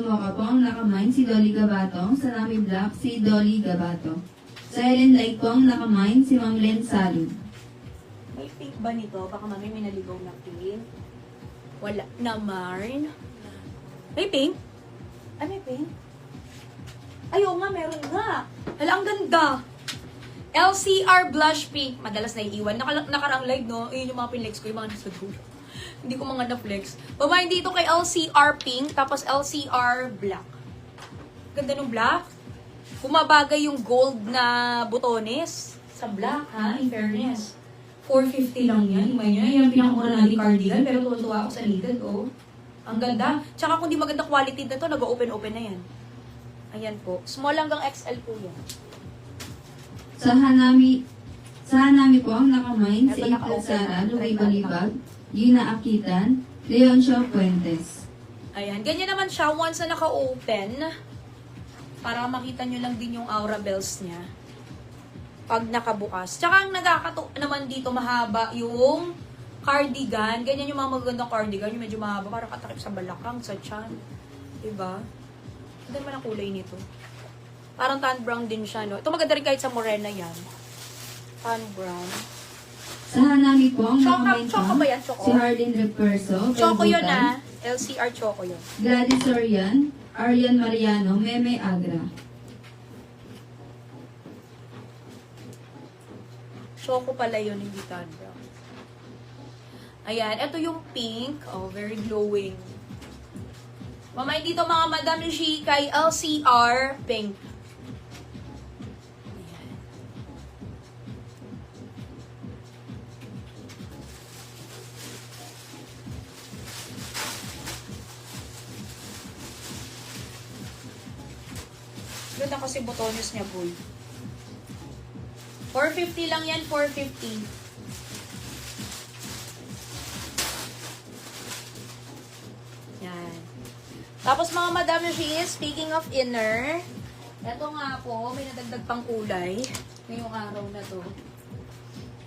Mocha po ang nakamine si Dolly Gabato. Sa Nami Black, si Dolly Gabato. Sa Helen Light po ang nakamine si Ma'am Len Salud. May pink ba nito? Baka mami may naligaw na pink. Wala naman. May pink? Ay, may pink? Ayaw nga, meron nga. Hala, ang ganda. LCR Blush Pink. Madalas naiiwan. Nakarang live, no? Yun yung mga pinlex ko, yung mga nasa dulo. Hindi ko mga na-flex. Babayin dito kay LCR Pink, tapos LCR Black. Ganda ng black. Bumabagay yung gold na butones sa black, ha? In fairness. 450 lang yan. Imay niya. Yan ang pinakamura natin cardigan. Pero tuwa ako sa needed, oh. Ang ganda. Tsaka kung di maganda quality na to, nag-open-open na yan. Ayan po. Small hanggang XL po yan. Sa Hanami po ang nakamine si April Sara, Louie Balibag, Gina Akitan, Leoncio Fuentes. Ayan. Ganyan naman siya once na naka-open. Para makita nyo lang din yung aura bells niya. Pag nakabukas. Tsaka ang nagkakato naman dito mahaba yung cardigan. Ganyan yung mga magagandang cardigan. Yung medyo mahaba. Para katakip sa balakang, sa tiyan. Diba? Ganda naman ang kulay nito. Parang tan brown din siya, no? Ito maganda rin kahit sa morena yan. Tan brown. Sa Hanami po ang nakamine Choco ba yan? Choco? si Hardin Reperso, Choco yun, ah. LCR Choco yun. Gladys Sorian, Arlian Mariano, Meme Agra. Choco pala yun, hindi tan brown. Ayan, ito yung pink. Oh, very glowing. Mamay dito mga Madam G kay LCR Pink. Ayan. Ganda kasi botones niya, boy. 450 lang yan, 450. Yan. Tapos mga Madam G, speaking of inner, eto nga po, may nadagdag pang kulay ngayong araw na to.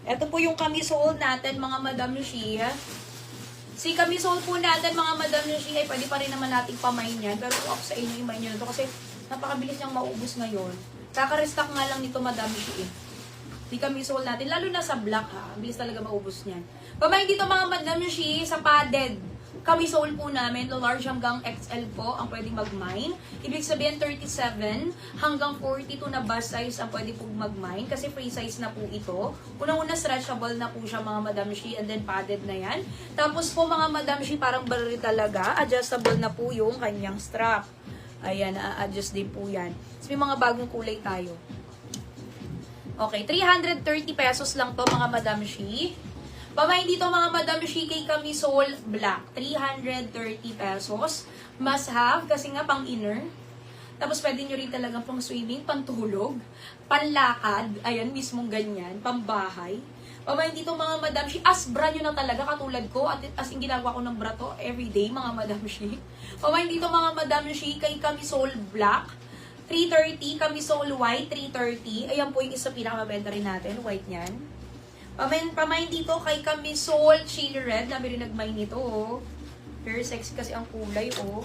Eto po yung camisole natin, mga Madam G. Si camisole po natin, mga Madam G, ay pwede pa rin naman nating pamain yan. Pero ako sa inyo, imain nyo na to kasi napakabilis niyang maubos ngayon. Kaka-restock nga lang nito, Madam G. Di camisole natin, lalo na sa black, ha. Ang bilis talaga maubos niyan. Pamain dito, mga Madam G, sa padded. Camisole po namin, to large hanggang XL po ang pwedeng mag-mine. Ibig sabihin 37 hanggang 42 na bust size ang pwede pong mag-mine kasi free size na po ito. Unang-una stretchable na po siya, mga Madam Shi, and then padded na yan. Tapos po mga Madam Shi, parang barri talaga, adjustable na po yung kanyang strap. Ayan, adjust din po yan. So, may mga bagong kulay tayo. Okay, 330 pesos lang to, mga Madam Shi. Pamain dito mga Madam Shi kay camisole black. 330 pesos. Must have kasi nga pang inner. Tapos pwede nyo rin talagang pang swimming, pantulog, panlakad. Ayan, mismong ganyan. Pambahay. Pamain dito mga Madam Shi. As bra nyo na talaga katulad ko. At as in ginagawa ko ng bra to everyday mga Madam Shi. Pamain dito mga Madam Shi kay camisole black. 330. Camisole white. 330. Ayan po yung isa pinakamabenta rin natin. White nyan. Pamain dito kay camisole chili red. Dami rin nagmay nito, oh. Very sexy kasi ang kulay, oh.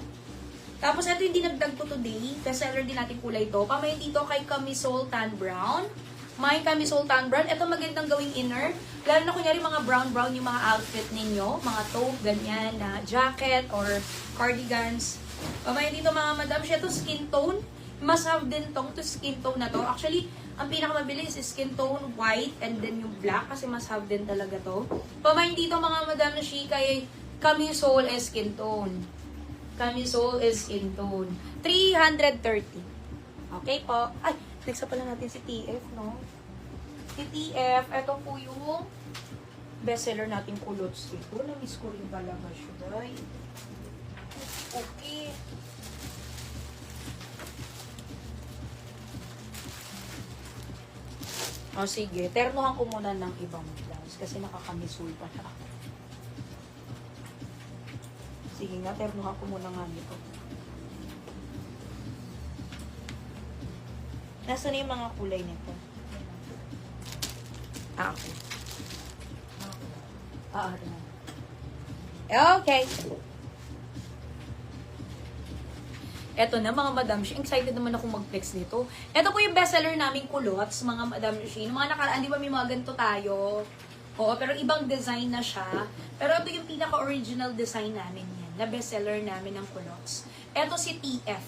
Tapos, ito yung dinagdag ko today. Bestseller din natin kulay ito. Pamain dito kay camisole tan brown. May camisole tan brown. Ito magandang gawing inner. Lalo na kunyari mga brown-brown yung mga outfit ninyo. Mga taupe, ganyan, na jacket or cardigans. Pamain dito mga madam. Siya to skin tone. Must have din tong to skin tone na to. Actually, ang pinakamabilis is skin tone white and then yung black kasi must have din talaga to. Pamain dito mga Madam Shi kay camisole is skin tone. Camisole is skin tone. 330. Okay po. Ay, next pala natin si TF, no? Si TF, ito po yung bestseller natin culottes ito. Na-miss ko rin talaga siya, guys. Okay. O sige, ternuhan ko muna ng ibang blouse kasi nakakamisul pa na ako. Sige nga, ternuhan ko muna nga nito. Nasaan na yung mga kulay nito? Okay. Okay. Eto na mga Madam Shi, excited naman ako mag-flex nito. Eto po yung bestseller naming kulots, mga Madam Shi. Mga nakaraan, di ba may mga ganito tayo? Oo, pero ibang design na siya. Pero ito yung pinaka-original design namin yan, na bestseller namin ng kulots. Eto si TF.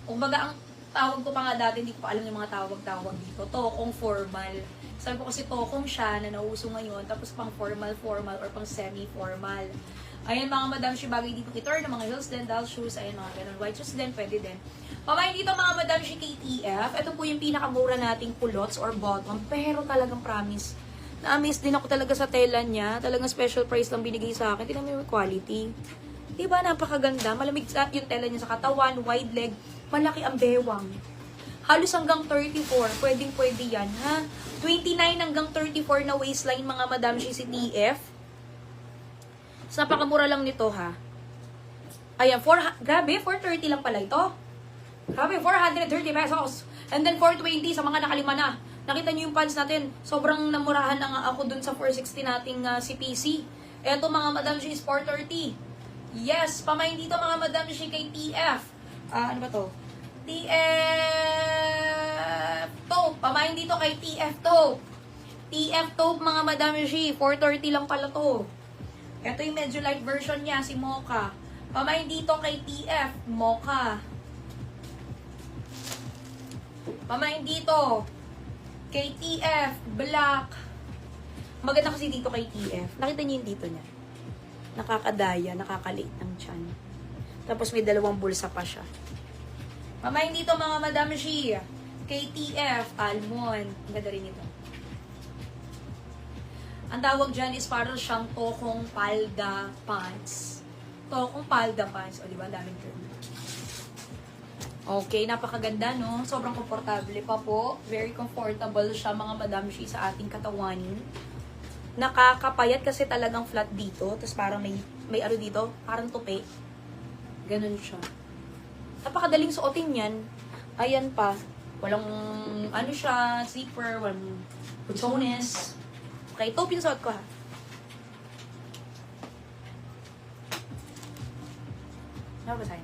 Kumbaga, ang tawag ko pa nga dati, hindi ko pa alam yung mga tawag-tawag dito. Tokong formal. Sabi ko kasi tokong siya na nauso ngayon, tapos pang formal-formal or pang semi-formal. Ayan mga Madam Shi, bagay dito itor ng mga heels din, doll shoes, ayan mga ganun. White shoes din, pwede din. Pamain dito mga Madam Shi KTF, ito po yung pinakamura nating culottes or bottom, pero talagang promise. Na-amaze din ako talaga sa tela niya, talagang special price lang binigay sa akin. Tingnan mo yung quality. Diba, napakaganda. Malamig yung tela niya sa katawan, wide leg, malaki ang bewang. Halos hanggang 34, pwedeng-pwede yan, ha? 29 hanggang 34 na waistline mga Madam Shi si TF. So, napakamura lang nito, ha? Ayan, grabe, 430 lang pala ito. Grabe, 430 pesos. And then, 420 sa mga nakalima na. Nakita niyo yung pants natin. Sobrang namurahan na nga ako dun sa 460 nating CPC. Eto, mga Madam Shi is 430. Yes, pamain dito, mga Madam Shi kay TF. Ano ba to? TF Taupe. Pamain dito kay TF Taupe. TF Taupe, mga Madam Shi. 430 lang pala to. Ito yung medyo light version niya, si Mocha. Pamain dito kay TF, Mocha. Pamain dito kay TF, Black. Maganda kasi dito kay TF. Nakita niyo yung dito niya. Nakakadaya, nakakaliit ng tiyan. Tapos may dalawang bulsa pa siya. Pamain dito mga Madam Shi. Kay TF, Almond. Ang ganda rin ito. Ang tawag dyan is parang siyang tokong palda pants. Tokong palda pants. O, diba? Daming term. Okay, napakaganda, no? Sobrang komportable pa po. Very comfortable siya, mga Madam Shi, sa ating katawan. Nakakapayat kasi talagang flat dito. Tapos parang may ano dito, parang tupi. Ganun siya. Napakadaling suotin yan. Ayan pa. Walang, ano siya, zipper, walang butones. Okay, ito pinasuot ko, ha. Ano ba tayo?